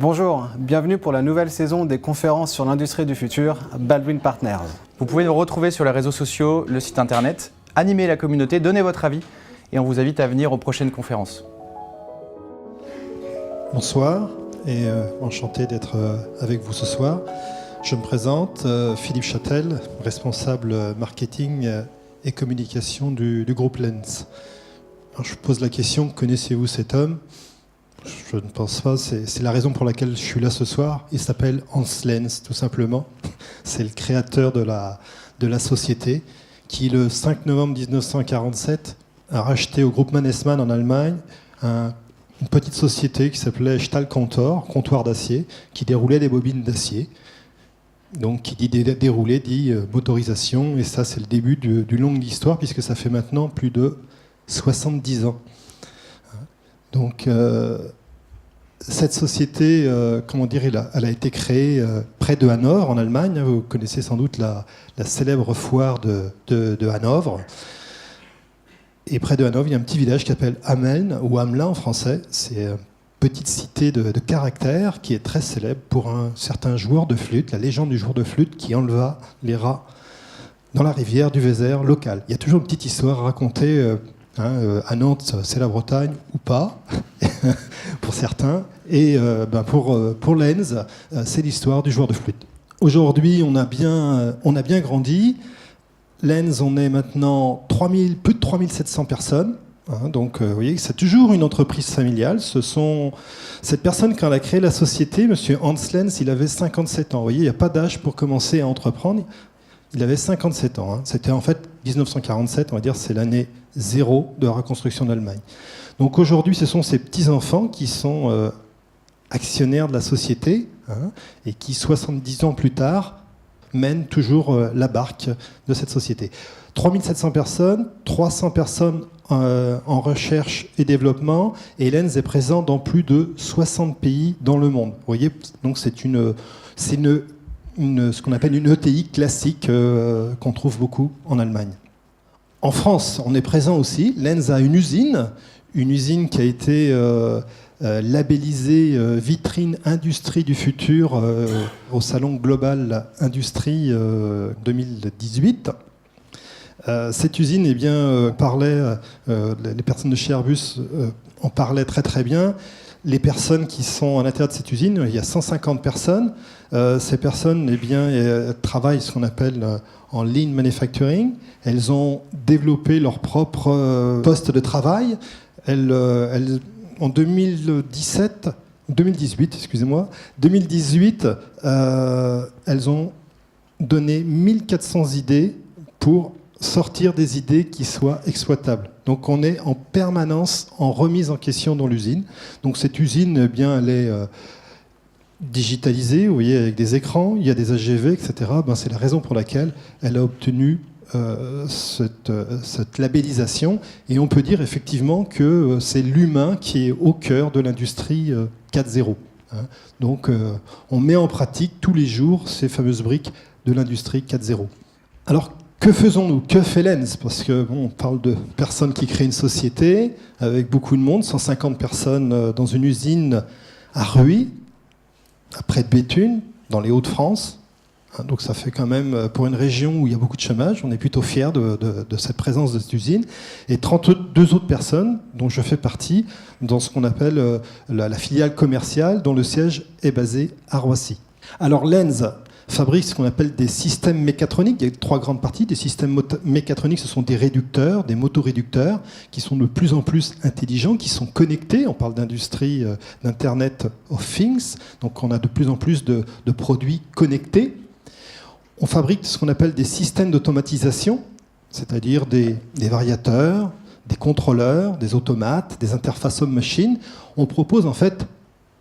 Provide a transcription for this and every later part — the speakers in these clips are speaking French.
Bonjour, bienvenue pour la nouvelle saison des conférences sur l'industrie du futur, Baldwin Partners. Vous pouvez nous retrouver sur les réseaux sociaux, le site internet, animer la communauté, donner votre avis et on vous invite à venir aux prochaines conférences. Bonsoir et enchanté d'être avec vous ce soir. Je me présente, Philippe Châtel, responsable marketing et communication du groupe Lens. Alors, je pose la question, connaissez-vous cet homme ? Je ne pense pas, c'est la raison pour laquelle je suis là ce soir. Il s'appelle Hans Lenz, tout simplement. C'est le créateur de la société qui, le 5 novembre 1947, a racheté au groupe Mannesmann en Allemagne une petite société qui s'appelait Stahlkontor, comptoir d'acier, qui déroulait des bobines d'acier. Donc, qui dit dérouler, dit motorisation. Et ça, c'est le début d'une longue histoire, puisque ça fait maintenant plus de 70 ans. Donc, cette société, elle a été créée près de Hanovre, en Allemagne. Vous connaissez sans doute la célèbre foire de Hanovre. Et près de Hanovre, il y a un petit village qui s'appelle Hameln, ou Hamelin en français. C'est une petite cité de caractère qui est très célèbre pour un certain joueur de flûte, la légende du joueur de flûte qui enleva les rats dans la rivière du Vézère locale. Il y a toujours une petite histoire à raconter. À Nantes, c'est la Bretagne ou pas, pour certains. Et pour Lenz, c'est l'histoire du joueur de flûte. Aujourd'hui, on a bien grandi. Lenz, on est maintenant plus de 3700 personnes. Donc, vous voyez, c'est toujours une entreprise familiale. Cette personne, quand elle a créé la société, M. Hans Lenz, il avait 57 ans. Vous voyez, il n'y a pas d'âge pour commencer à entreprendre. Il avait 57 ans. C'était en fait 1947, on va dire, c'est l'année zéro de la reconstruction d'Allemagne. Donc aujourd'hui, ce sont ces petits-enfants qui sont actionnaires de la société et qui, 70 ans plus tard, mènent toujours la barque de cette société. 3700 personnes, 300 personnes en recherche et développement, et Lenz est présent dans plus de 60 pays dans le monde. Vous voyez, donc c'est ce qu'on appelle une ETI classique qu'on trouve beaucoup en Allemagne. En France, on est présent aussi. Lenz a une usine qui a été labellisée vitrine industrie du futur au salon Global Industrie 2018. Cette usine, les personnes de chez Airbus en parlaient très très bien. Les personnes qui sont à l'intérieur de cette usine, il y a 150 personnes. Ces personnes travaillent ce qu'on appelle en lean manufacturing. Elles ont développé leur propre poste de travail. En 2018, elles ont donné 1400 idées pour sortir des idées qui soient exploitables. Donc on est en permanence en remise en question dans l'usine. Donc cette usine, elle est digitalisée, vous voyez, avec des écrans, il y a des AGV, etc. C'est la raison pour laquelle elle a obtenu cette labellisation. Et on peut dire effectivement que c'est l'humain qui est au cœur de l'industrie 4.0. Donc on met en pratique tous les jours ces fameuses briques de l'industrie 4.0. Alors, que faisons-nous ? Que fait Lenz ? Parce on parle de personnes qui créent une société avec beaucoup de monde, 150 personnes dans une usine à Ruy, près de Béthune, dans les Hauts-de-France. Donc ça fait quand même, pour une région où il y a beaucoup de chômage, on est plutôt fiers de cette présence de cette usine. Et 32 autres personnes, dont je fais partie, dans ce qu'on appelle la filiale commerciale, dont le siège est basé à Roissy. Alors Lenz fabrique ce qu'on appelle des systèmes mécatroniques. Il y a 3 grandes parties. Des systèmes mécatroniques, ce sont des réducteurs, des motoréducteurs, qui sont de plus en plus intelligents, qui sont connectés. On parle d'industrie d'Internet of Things. Donc on a de plus en plus de produits connectés. On fabrique ce qu'on appelle des systèmes d'automatisation, c'est-à-dire des variateurs, des contrôleurs, des automates, des interfaces homme-machine. On propose en fait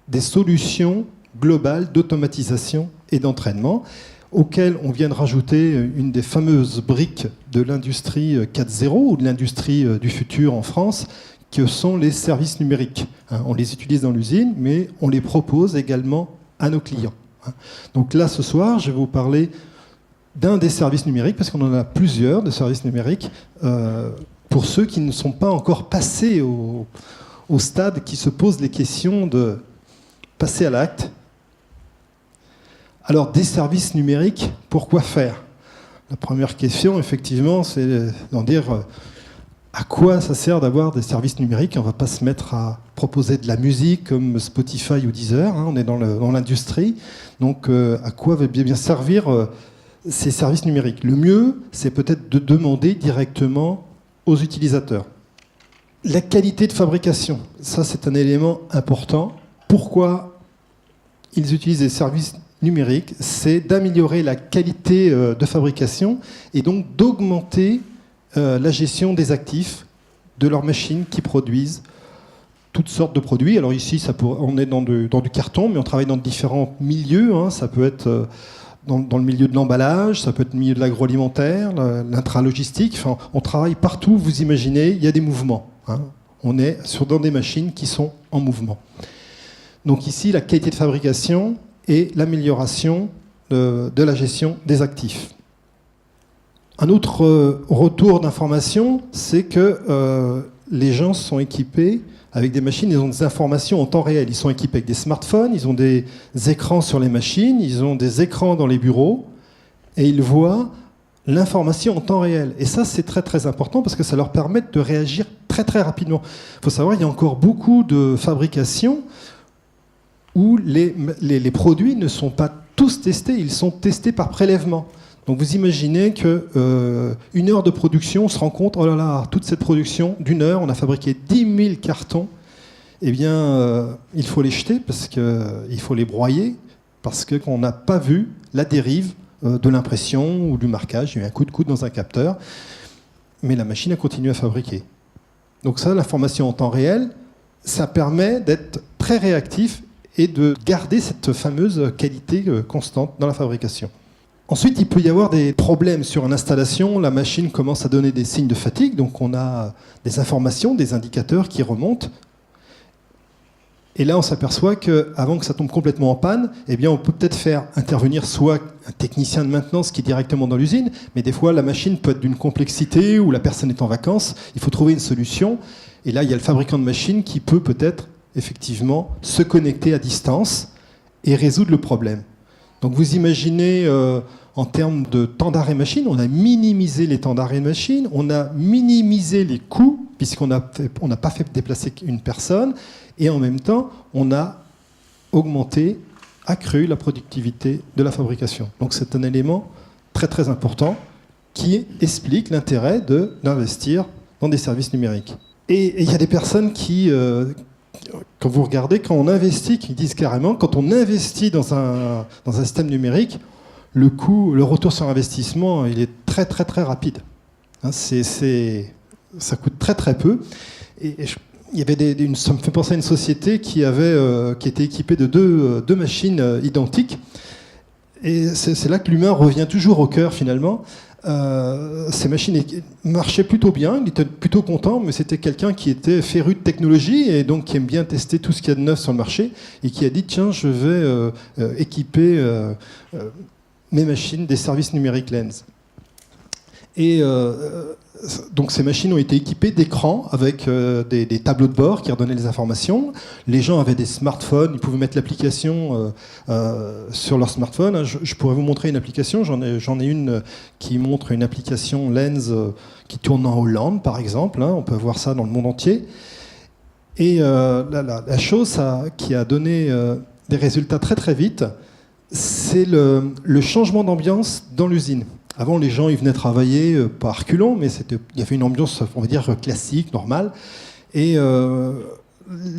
des solutions globales d'automatisation et d'entraînement, auxquelles on vient de rajouter une des fameuses briques de l'industrie 4.0 ou de l'industrie du futur en France, que sont les services numériques. On les utilise dans l'usine, mais on les propose également à nos clients. Donc là, ce soir, je vais vous parler d'un des services numériques, parce qu'on en a plusieurs de services numériques, pour ceux qui ne sont pas encore passés au stade qui se posent les questions de passer à l'acte. Alors, des services numériques, pourquoi faire? La première question, effectivement, c'est d'en dire à quoi ça sert d'avoir des services numériques. On ne va pas se mettre à proposer de la musique comme Spotify ou Deezer, on est dans l'industrie. Donc, à quoi va bien servir ces services numériques? Le mieux, c'est peut-être de demander directement aux utilisateurs. La qualité de fabrication, ça c'est un élément important. Pourquoi ils utilisent des services numériques? C'est d'améliorer la qualité de fabrication et donc d'augmenter la gestion des actifs de leurs machines qui produisent toutes sortes de produits. Alors ici, on est dans du carton, mais on travaille dans différents milieux. Ça peut être dans le milieu de l'emballage, ça peut être le milieu de l'agroalimentaire, l'intralogistique. Enfin, on travaille partout, vous imaginez, il y a des mouvements. On est dans des machines qui sont en mouvement. Donc ici, la qualité de fabrication et l'amélioration de la gestion des actifs. Un autre retour d'information, c'est que les gens sont équipés avec des machines, ils ont des informations en temps réel. Ils sont équipés avec des smartphones, ils ont des écrans sur les machines, ils ont des écrans dans les bureaux, et ils voient l'information en temps réel. Et ça, c'est très très important parce que ça leur permet de réagir très très rapidement. Il faut savoir qu'il y a encore beaucoup de fabrications où les produits ne sont pas tous testés, ils sont testés par prélèvement. Donc vous imaginez qu'une heure de production, on se rend compte, oh là là, toute cette production d'une heure, on a fabriqué 10 000 cartons, eh bien, il faut les jeter, parce qu'il faut les broyer, parce qu'on n'a pas vu la dérive de l'impression ou du marquage. Il y a eu un coup de coude dans un capteur, mais la machine a continué à fabriquer. Donc ça, l'information en temps réel, ça permet d'être très réactif et de garder cette fameuse qualité constante dans la fabrication. Ensuite, il peut y avoir des problèmes sur une installation. La machine commence à donner des signes de fatigue, donc on a des informations, des indicateurs qui remontent. Et là, on s'aperçoit qu'avant que ça tombe complètement en panne, eh bien, on peut peut-être faire intervenir soit un technicien de maintenance qui est directement dans l'usine, mais des fois, la machine peut être d'une complexité ou la personne est en vacances. Il faut trouver une solution. Et là, il y a le fabricant de machines qui peut peut-être, effectivement, se connecter à distance et résoudre le problème. Donc, vous imaginez... en termes de temps d'arrêt machine, on a minimisé les temps d'arrêt machine, on a minimisé les coûts, puisqu'on n'a pas fait déplacer une personne, et en même temps, on a accru la productivité de la fabrication. Donc c'est un élément très très important qui explique l'intérêt d'investir dans des services numériques. Et il y a des personnes qui, quand vous regardez, quand on investit, qui disent carrément, quand on investit dans un système numérique, le retour sur investissement, il est très très très rapide. Ça coûte très très peu. Il y avait ça me fait penser à une société qui était équipée de deux machines identiques. Et c'est là que l'humain revient toujours au cœur finalement. Ces machines marchaient plutôt bien, il était plutôt content, mais c'était quelqu'un qui était féru de technologie et donc qui aime bien tester tout ce qu'il y a de neuf sur le marché et qui a dit tiens, je vais équiper mes machines des services numériques Lens. Et donc ces machines ont été équipées d'écrans avec des tableaux de bord qui redonnaient les informations. Les gens avaient des smartphones, ils pouvaient mettre l'application sur leur smartphone. Je pourrais vous montrer une application, j'en ai une qui montre une application Lens qui tourne en Hollande par exemple, on peut voir ça dans le monde entier. Et la chose qui a donné des résultats très très vite, c'est le changement d'ambiance dans l'usine. Avant, les gens ils venaient travailler par reculons, mais il y avait une ambiance, on va dire, classique, normale. Et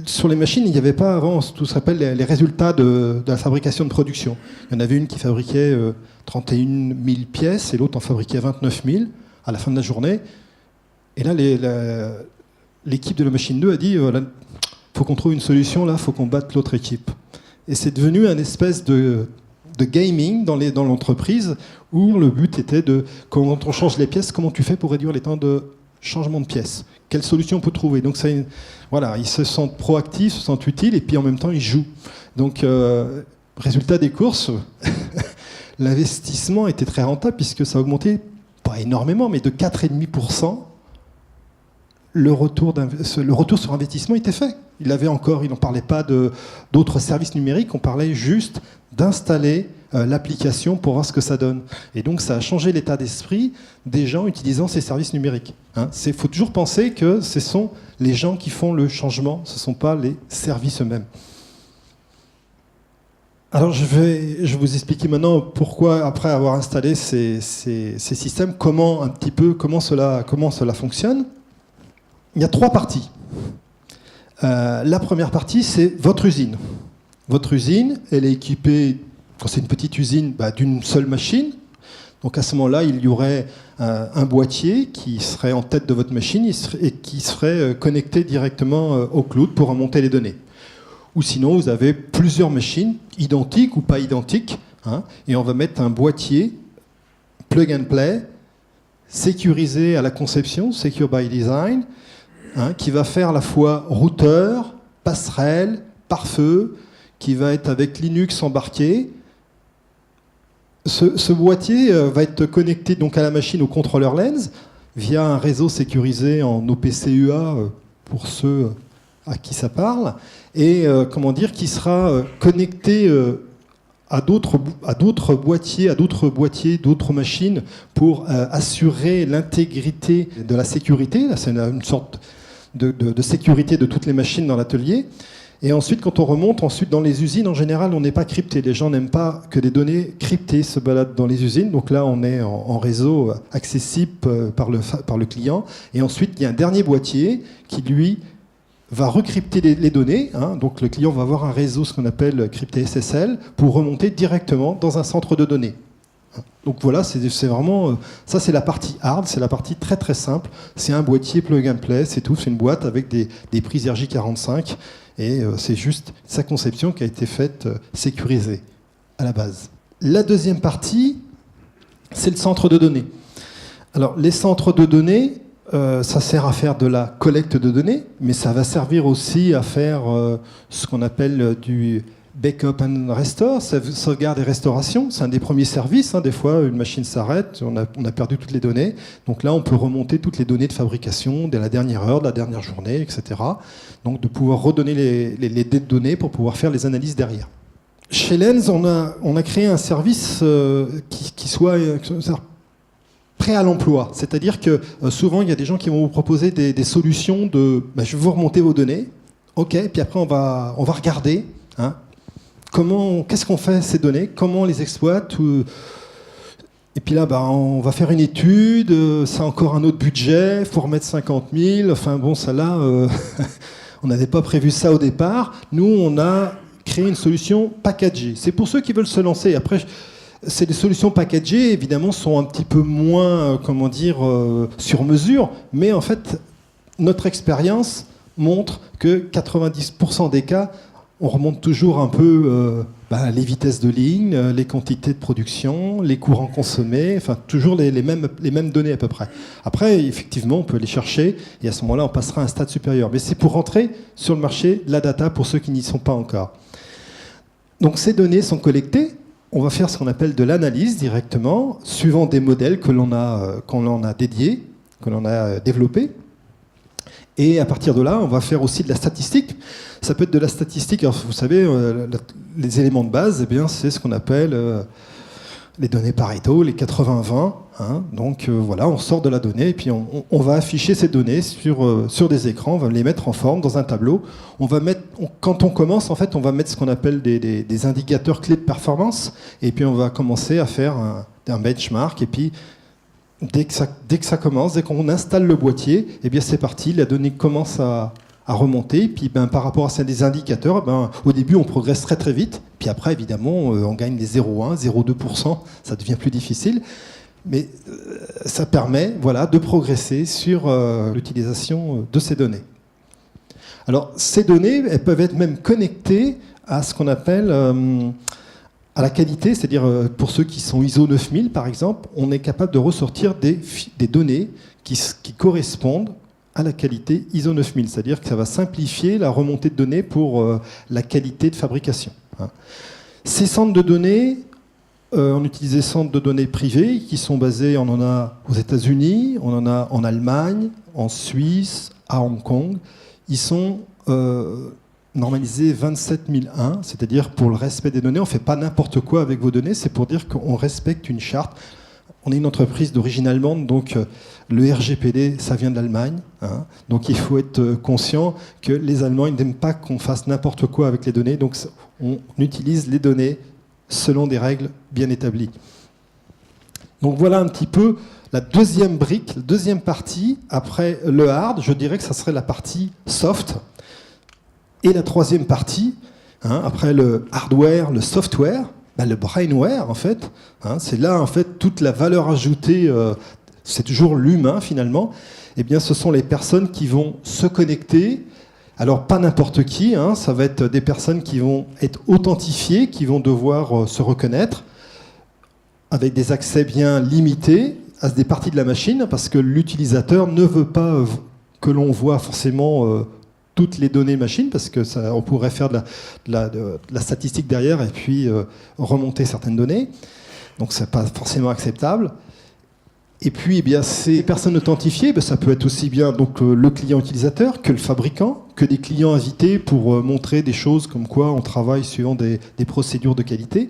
sur les machines, il n'y avait pas avant tout ce qu'on s'appelle les résultats de la fabrication de production. Il y en avait une qui fabriquait 31 000 pièces et l'autre en fabriquait 29 000 à la fin de la journée. Et là, l'équipe de la machine 2 a dit il faut qu'on trouve une solution, là, il faut qu'on batte l'autre équipe. Et c'est devenu une espèce de gaming dans l'entreprise où le but était quand on change les pièces, comment tu fais pour réduire les temps de changement de pièces? Quelle solution on peut trouver? Donc voilà, ils se sentent proactifs, se sentent utiles et puis en même temps ils jouent. Donc résultat des courses, l'investissement était très rentable puisque ça a augmenté, pas énormément, mais de 4,5%. Le retour sur investissement était fait. Il n'en parlait pas d'autres services numériques, on parlait juste d'installer l'application pour voir ce que ça donne. Et donc ça a changé l'état d'esprit des gens utilisant ces services numériques. Il faut toujours penser que ce sont les gens qui font le changement, ce ne sont pas les services eux-mêmes. Alors je vais vous expliquer maintenant pourquoi, après avoir installé ces systèmes, comment cela fonctionne. Il y a 3 parties. La première partie, c'est votre usine. Votre usine, elle est équipée, quand c'est une petite usine, d'une seule machine. Donc à ce moment-là, il y aurait un boîtier qui serait en tête de votre machine et qui serait connecté directement au cloud pour remonter les données. Ou sinon, vous avez plusieurs machines, identiques ou pas identiques, et on va mettre un boîtier plug and play, sécurisé à la conception, secure by design, qui va faire à la fois routeur, passerelle, pare-feu, qui va être avec Linux embarqué. Ce boîtier va être connecté donc à la machine au contrôleur Lens via un réseau sécurisé en OPC-UA pour ceux à qui ça parle, et qui sera connecté à d'autres boîtiers, d'autres machines pour assurer l'intégrité de la sécurité. Là, c'est une sorte de sécurité de toutes les machines dans l'atelier. Et ensuite, quand on remonte dans les usines, en général, on n'est pas crypté. Les gens n'aiment pas que des données cryptées se baladent dans les usines. Donc là, on est en réseau accessible par le client. Et ensuite, il y a un dernier boîtier qui, lui, va recrypter les données. Donc le client va avoir un réseau, ce qu'on appelle crypté SSL, pour remonter directement dans un centre de données. Donc voilà, c'est vraiment... Ça, c'est la partie hard, c'est la partie très très simple. C'est un boîtier plug and play, c'est tout. C'est une boîte avec des prises RJ45. Et c'est juste sa conception qui a été faite sécurisée à la base. La deuxième partie, c'est le centre de données. Alors, les centres de données, ça sert à faire de la collecte de données, mais ça va servir aussi à faire ce qu'on appelle du backup and restore, sauvegarde et restauration. C'est un des premiers services. Des fois, une machine s'arrête, on a perdu toutes les données. Donc là, on peut remonter toutes les données de fabrication de la dernière heure, de la dernière journée, etc. Donc de pouvoir redonner les données pour pouvoir faire les analyses derrière. Chez Lens, on a créé un service qui soit prêt à l'emploi. C'est-à-dire que souvent, il y a des gens qui vont vous proposer des solutions de je vais vous remonter vos données, ok, puis après on va regarder. Qu'est-ce qu'on fait ces données, comment on les exploite, et puis là on va faire une étude, c'est encore un autre budget, il faut remettre 50 000, enfin bon, ça là, on n'avait pas prévu ça au départ. Nous, on a créé une solution packagée. C'est pour ceux qui veulent se lancer. Après, c'est des solutions packagées, évidemment, sont un petit peu moins, sur mesure, mais en fait, notre expérience montre que 90% des cas, on remonte toujours un peu les vitesses de ligne, les quantités de production, les courants consommés, enfin toujours les mêmes données à peu près. Après, effectivement, on peut les chercher et à ce moment-là, on passera à un stade supérieur. Mais c'est pour rentrer sur le marché de la data pour ceux qui n'y sont pas encore. Donc ces données sont collectées. On va faire ce qu'on appelle de l'analyse directement, suivant des modèles que l'on a dédiés, que l'on a développés. Et à partir de là, on va faire aussi de la statistique. Ça peut être de la statistique. Alors, vous savez, les éléments de base, c'est ce qu'on appelle les données Pareto, les 80-20. Donc voilà, on sort de la donnée et puis on va afficher ces données sur des écrans. On va les mettre en forme dans un tableau. Quand on commence, en fait, on va mettre ce qu'on appelle des indicateurs clés de performance. Et puis on va commencer à faire un benchmark. Et puis dès que ça commence, dès qu'on installe le boîtier, c'est parti, la donnée commence à remonter. Puis par rapport à ces indicateurs, au début, on progresse très très vite. Puis après, évidemment, on gagne des 0,1, 0,2%. Ça devient plus difficile. Mais ça permet de progresser sur l'utilisation de ces données. Alors, ces données, elles peuvent être même connectées à ce qu'on appelle... à la qualité, c'est-à-dire pour ceux qui sont ISO 9000 par exemple, on est capable de ressortir des données qui correspondent à la qualité ISO 9000, c'est-à-dire que ça va simplifier la remontée de données pour la qualité de fabrication. Ces centres de données, on utilise des centres de données privés qui sont basés, on en a aux États-Unis, on en a en Allemagne, en Suisse, à Hong Kong. Ils sont normalisé 27001, c'est-à-dire pour le respect des données. On ne fait pas n'importe quoi avec vos données, c'est pour dire qu'on respecte une charte. On est une entreprise d'origine allemande, donc le RGPD, ça vient de l'Allemagne. Hein. Donc il faut être conscient que les Allemands, ils n'aiment pas qu'on fasse n'importe quoi avec les données. Donc on utilise les données selon des règles bien établies. Donc voilà un petit peu la deuxième brique, la deuxième partie. Après le hard, je dirais que ça serait la partie soft. Et la troisième partie, hein, après le hardware, le software, le brainware, en fait, hein, c'est là, en fait, toute la valeur ajoutée, c'est toujours l'humain, finalement. Eh bien, ce sont les personnes qui vont se connecter. Alors, pas n'importe qui, hein, ça va être des personnes qui vont être authentifiées, qui vont devoir se reconnaître, avec des accès bien limités à des parties de la machine, parce que l'utilisateur ne veut pas que l'on voit forcément toutes les données machines, parce que ça, on pourrait faire de la statistique derrière et puis remonter certaines données. Donc c'est pas forcément acceptable. Et puis eh bien, ces personnes authentifiées, ça peut être aussi bien donc, le client utilisateur que le fabricant, que des clients invités pour montrer des choses comme quoi on travaille suivant des procédures de qualité.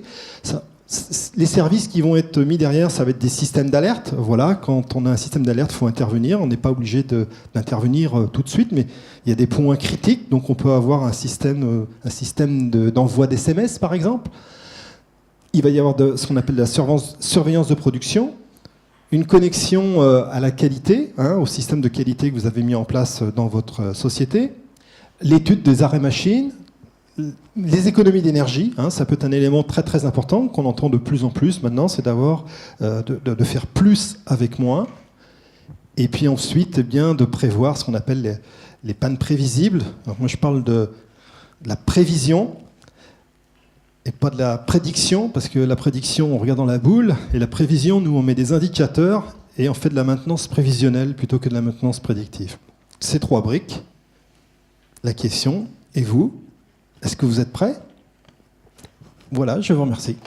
Les services qui vont être mis derrière, ça va être des systèmes d'alerte. Voilà, quand on a un système d'alerte, il faut intervenir. On n'est pas obligé d'intervenir tout de suite, mais il y a des points critiques. Donc on peut avoir un système d'envoi d'SMS, par exemple. Il va y avoir ce qu'on appelle la surveillance de production, une connexion à la qualité, hein, au système de qualité que vous avez mis en place dans votre société, l'étude des arrêts machines, les économies d'énergie, hein, ça peut être un élément très très important qu'on entend de plus en plus maintenant, c'est d'avoir de faire plus avec moins, et puis ensuite eh bien, de prévoir ce qu'on appelle les pannes prévisibles. Alors, moi je parle de la prévision et pas de la prédiction, parce que la prédiction on regarde dans la boule, et la prévision nous on met des indicateurs et on fait de la maintenance prévisionnelle plutôt que de la maintenance prédictive. Ces trois briques, la question, et vous ? Est-ce que vous êtes prêts ? Voilà, je vous remercie.